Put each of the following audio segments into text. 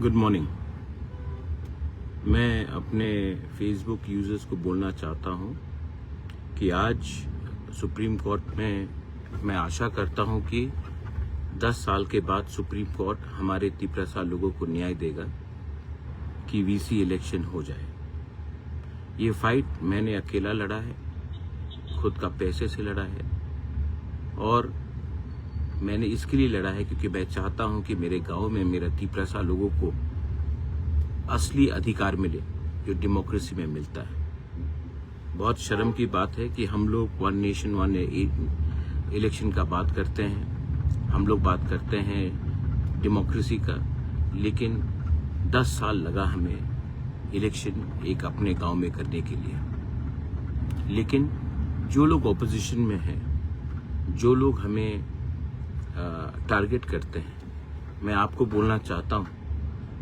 Good morning. मैं अपने Facebook users को बोलना चाहता हूं कि आज सुप्रीम कोर्ट में मैं आशा करता हूं कि 10 साल के बाद सुप्रीम कोर्ट हमारे 3 लोगों को न्याय देगा कि वीसी इलेक्शन हो जाए। ये फाइट मैंने अकेला लड़ा है, खुद का पैसे से लड़ा है और मैंने इसके लिए लड़ा है क्योंकि मैं चाहता हूं कि मेरे गांव में मेरे 3 लोगों को असली अधिकार मिले जो डेमोक्रेसी में मिलता है। बहुत शर्म की बात है कि हम लोग वन नेशन वन इलेक्शन का बात करते हैं, हम लोग बात करते हैं डेमोक्रेसी का, लेकिन 10 साल लगा हमें इलेक्शन एक अपने गांव में करने के लिए। लेकिन जो लोग ऑपोजिशन में हैं, जो लोग हमें टारगेट करते हैं, मैं आपको बोलना चाहता हूं,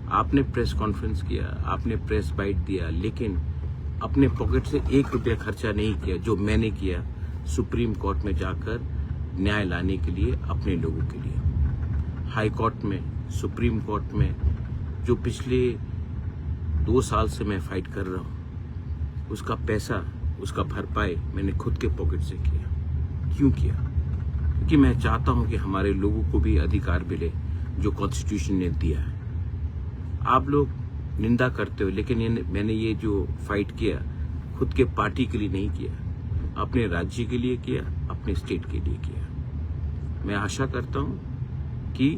आपने प्रेस कॉन्फ्रेंस किया, आपने प्रेस बाइट दिया, लेकिन अपने पॉकेट से 1 रुपया खर्चा नहीं किया जो मैंने किया सुप्रीम कोर्ट में जाकर न्याय लाने के लिए अपने लोगों के लिए। हाई कोर्ट में, सुप्रीम कोर्ट में जो पिछले 2 साल से मैं फाइट कर रहा हूं, उसका पैसा, उसका भरपाई मैंने खुद के पॉकेट से किया। क्यों किया? क्योंकि मैं चाहता हूं कि हमारे लोगों को भी अधिकार मिले जो कॉन्स्टिट्यूशन ने दिया है। आप लोग निंदा करते हो, लेकिन मैंने ये जो फाइट किया खुद के पार्टी के लिए नहीं किया, अपने राज्य के लिए किया, अपने स्टेट के लिए किया। मैं आशा करता हूं कि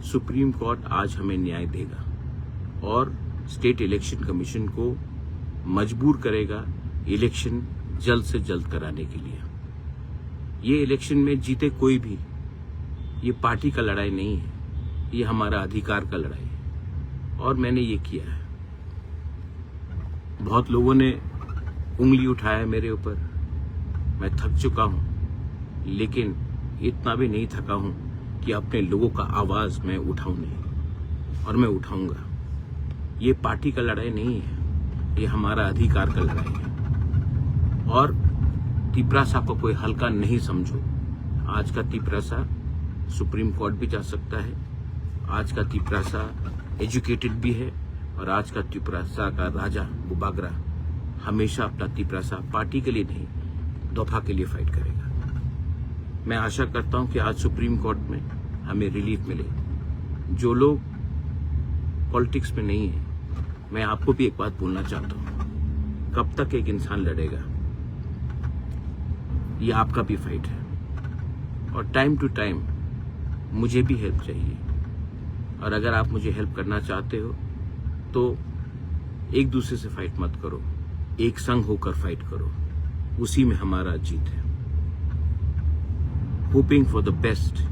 सुप्रीम कोर्ट आज हमें न्याय देगा और स्टेट इलेक्शन कमीशन को मजबूर करेगा इलेक्शन जल्द से जल्द कराने के लिए। ये इलेक्शन में जीते कोई भी, ये पार्टी का लड़ाई नहीं है, ये हमारा अधिकार का लड़ाई है और मैंने ये किया है। बहुत लोगों ने उंगली उठाया मेरे ऊपर, मैं थक चुका हूं, लेकिन इतना भी नहीं थका हूं कि अपने लोगों का आवाज मैं उठाऊं नहीं, और मैं उठाऊंगा। ये पार्टी का लड़ाई नहीं है, ये हमारा अधिकार का लड़ाई है। और तिपरासा को कोई हल्का नहीं समझो। आज का तिपरासा सुप्रीम कोर्ट भी जा सकता है, आज का तिपरासा एजुकेटेड भी है और आज का तिपरासा का राजा बुबागरा हमेशा अपना तिपरासा पार्टी के लिए नहीं, दफा के लिए फाइट करेगा। मैं आशा करता हूं कि आज सुप्रीम कोर्ट में हमें रिलीफ मिले। जो लोग पॉलिटिक्स में नहीं है, मैं आपको भी एक बात बोलना चाहता हूं, कब तक एक इंसान लड़ेगा? ये आपका भी फाइट है और टाइम टू टाइम मुझे भी हेल्प चाहिए। और अगर आप मुझे हेल्प करना चाहते हो तो एक दूसरे से फाइट मत करो, एक संग होकर फाइट करो, उसी में हमारा जीत है। Hoping for the best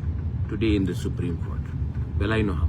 today in the supreme court. Well I know how